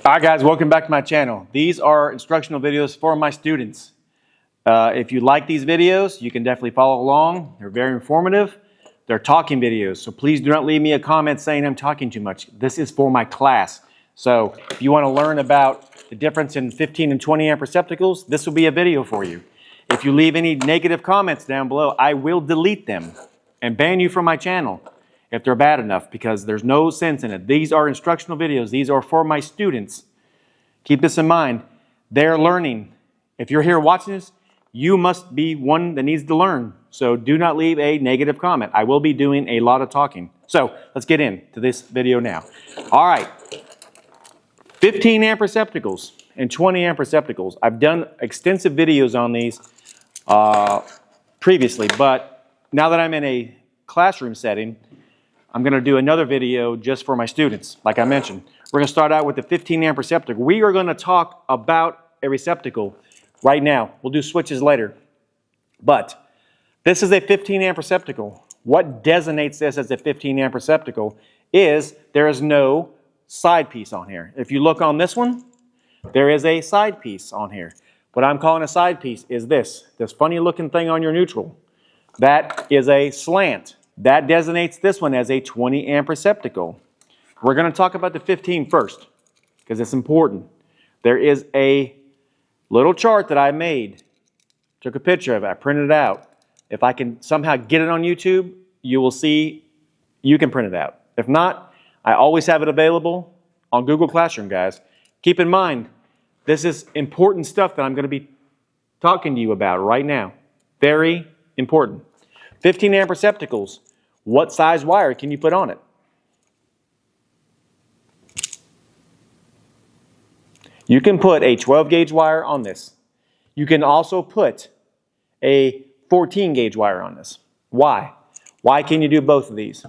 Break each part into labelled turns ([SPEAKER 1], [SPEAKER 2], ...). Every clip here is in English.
[SPEAKER 1] Alright guys, welcome back to my channel. These are instructional videos for my students. If you like these videos, you can definitely follow along. They're very informative. They're talking videos, so please do not leave me a comment saying I'm talking too much. This is for my class. So if you want to learn about the difference in 15 and 20 amp receptacles, this will be a video for you. If you leave any negative comments down below, I will delete them and ban you from my channel if they're bad enough, because there's no sense in it. These are instructional videos. These are for my students. Keep this in mind. They're learning. If you're here watching this, you must be one that needs to learn. So do not leave a negative comment. I will be doing a lot of talking. So let's get into this video now. All right. 15 amp receptacles and 20 amp receptacles. I've done extensive videos on these previously, but now that I'm in a classroom setting, I'm going to do another video just for my students, like I mentioned. We're going to start out with the 15 amp receptacle. We are going to talk about a receptacle right now. We'll do switches later. But this is a 15 amp receptacle. What designates this as a 15 amp receptacle is there is no side piece on here. If you look on this one, there is a side piece on here. What I'm calling a side piece is this funny looking thing on your neutral. That is a slant. That designates this one as a 20 amp receptacle. We're going to talk about the 15 first because it's important. There is a little chart that I made. Took a picture of it. I printed it out. If I can somehow get it on YouTube, you will see you can print it out. If not, I always have it available on Google Classroom, guys. Keep in mind, this is important stuff that I'm going to be talking to you about right now. Very important. 15 amp receptacles. What size wire can you put on it? You can put a 12 gauge wire on this. You can also put a 14 gauge wire on this. Why? Why can you do both of these?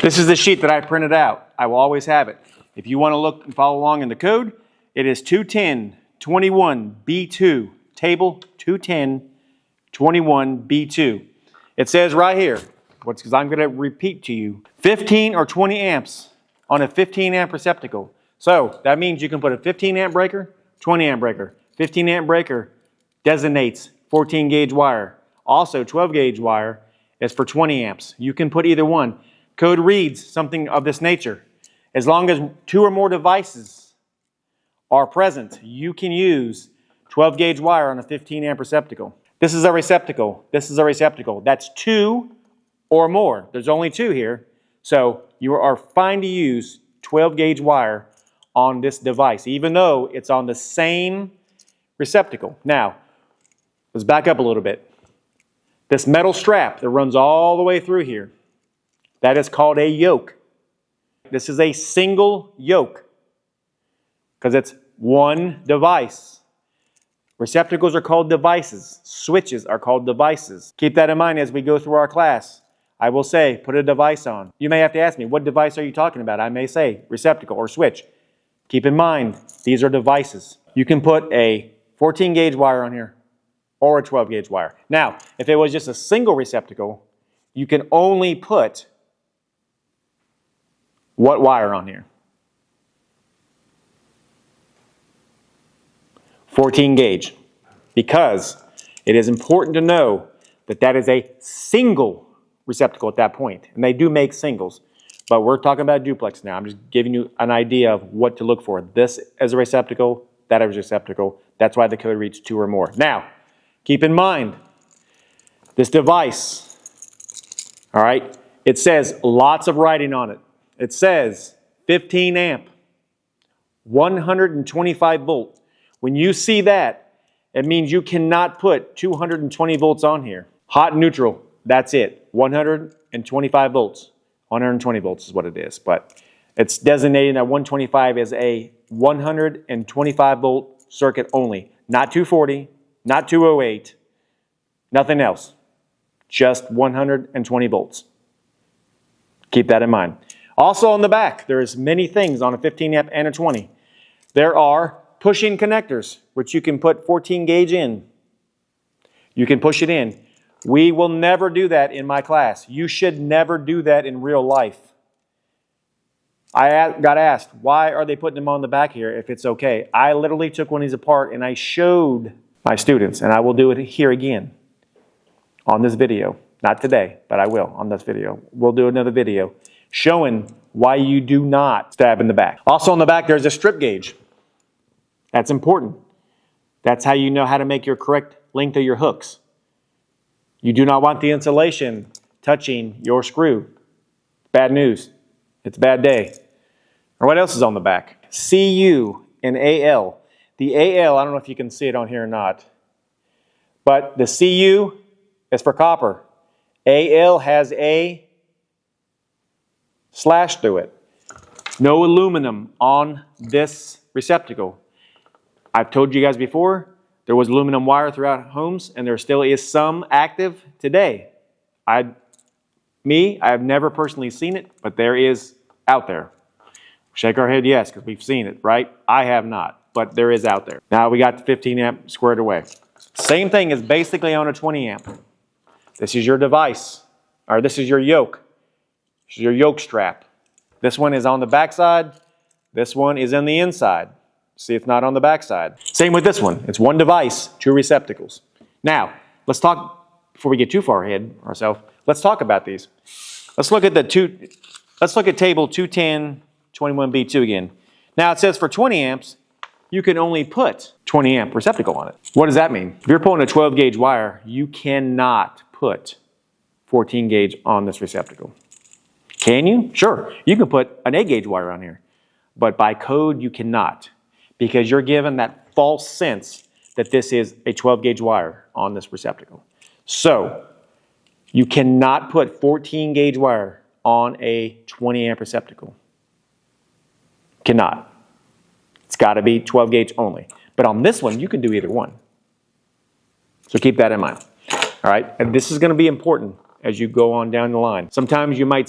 [SPEAKER 1] This is the sheet that I printed out. I will always have it. If you want to look and follow along in the code, it is 210-21B2. Table 210-21B2. It says right here, because I'm going to repeat to you, 15 or 20 amps on a 15 amp receptacle. So that means you can put a 15 amp breaker, 20 amp breaker. 15 amp breaker designates 14 gauge wire. Also 12 gauge wire is for 20 amps. You can put either one. Code reads something of this nature. As long as 2 or more devices are present, you can use 12 gauge wire on a 15 amp receptacle. This is a receptacle. This is a receptacle. That's 2 or more. There's only 2 here. So you are fine to use 12 gauge wire on this device, even though it's on the same receptacle. Now, let's back up a little bit. This metal strap that runs all the way through here, that is called a yoke. This is a single yoke because it's one device. Receptacles are called devices. Switches are called devices. Keep that in mind as we go through our class. I will say, put a device on. You may have to ask me, what device are you talking about? I may say receptacle or switch. Keep in mind, these are devices. You can put a 14 gauge wire on here or a 12 gauge wire. Now, if it was just a single receptacle, you can only put what wire on here? 14 gauge, because it is important to know that that is a single receptacle at that point. And they do make singles, but we're talking about duplex now. I'm just giving you an idea of what to look for. This as a receptacle, that as a receptacle. That's why the code reads 2 or more. Now, keep in mind, this device, all right, it says lots of writing on it. It says 15 amp, 125 volt. When you see that, it means you cannot put 220 volts on here. Hot and neutral, that's it. 125 volts. 120 volts is what it is. But it's designating that 125 as a 125 volt circuit only. Not 240, not 208, nothing else. Just 120 volts. Keep that in mind. Also on the back, there's many things on a 15 amp and a 20. There are pushing connectors, which you can put 14 gauge in. You can push it in. We will never do that in my class. You should never do that in real life. I got asked, why are they putting them on the back here if it's okay? I literally took one of these apart and I showed my students, and I will do it here again on this video. Not today, but I will on this video. We'll do another video showing why you do not stab in the back. Also on the back, there's a strip gauge. That's important. That's how you know how to make your correct length of your hooks. You do not want the insulation touching your screw. Bad news. It's a bad day. Or what else is on the back? CU and AL. The AL, I don't know if you can see it on here or not, but the CU is for copper. AL has a slash through it. No aluminum on this receptacle. I've told you guys before, there was aluminum wire throughout homes, and there still is some active today. I have never personally seen it, but there is out there. Shake our head yes, because we've seen it, right? I have not, but there is out there. Now we got the 15 amp squared away. Same thing is basically on a 20 amp. This is your device, or this is your yoke. This is your yoke strap. This one is on the back side. This one is in the inside. See, it's not on the back side. Same with this one. It's one device, two receptacles. Now, let's talk, before we get too far ahead ourselves, let's talk about these. Let's look at table 210, 21B2 again. Now it says for 20 amps, you can only put 20 amp receptacle on it. What does that mean? If you're pulling a 12 gauge wire, you cannot put 14 gauge on this receptacle. Can you? Sure. You can put an 8 gauge wire on here, but by code you cannot, because you're given that false sense that this is a 12 gauge wire on this receptacle. So you cannot put 14 gauge wire on a 20 amp receptacle. Cannot. It's got to be 12 gauge only. But on this one, you can do either one. So keep that in mind. All right, and this is going to be important as you go on down the line. Sometimes you might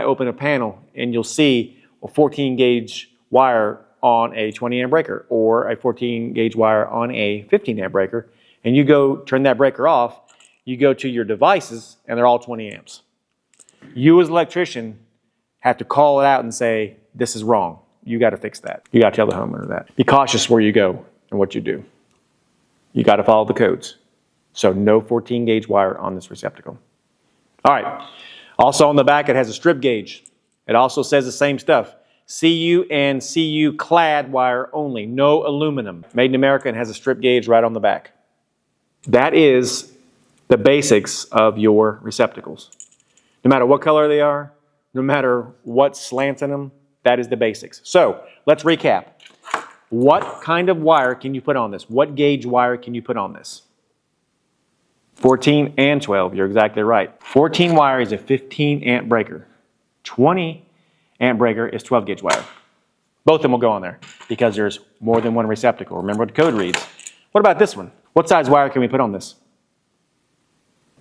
[SPEAKER 1] open a panel and you'll see a 14 gauge wire on a 20 amp breaker or a 14 gauge wire on a 15 amp breaker, and you go turn that breaker off, you go to your devices and they're all 20 amps. You as an electrician have to call it out and say, this is wrong. You got to fix that. You got to tell the homeowner that. Be cautious where you go and what you do. You got to follow the codes. So no 14 gauge wire on this receptacle. All right. Also on the back, it has a strip gauge. It also says the same stuff. CU and CU clad wire only. No aluminum. Made in America and has a strip gauge right on the back. That is the basics of your receptacles. No matter what color they are, no matter what slant in them, that is the basics. So let's recap. What kind of wire can you put on this? What gauge wire can you put on this? 14 and 12, you're exactly right. 14 wire is a 15 amp breaker. 20 amp breaker is 12 gauge wire. Both of them will go on there because there's more than one receptacle. Remember what the code reads. What about this one? What size wire can we put on this?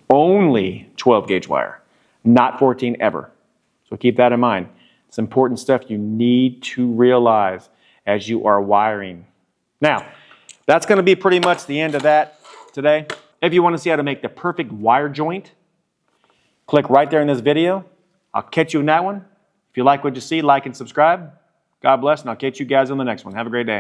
[SPEAKER 1] Only 12 gauge wire, not 14 ever. So keep that in mind. It's important stuff you need to realize as you are wiring. Now, that's going to be pretty much the end of that today. If you want to see how to make the perfect wire joint, click right there in this video. I'll catch you in that one. If you like what you see, like and subscribe. God bless, and I'll catch you guys on the next one. Have a great day.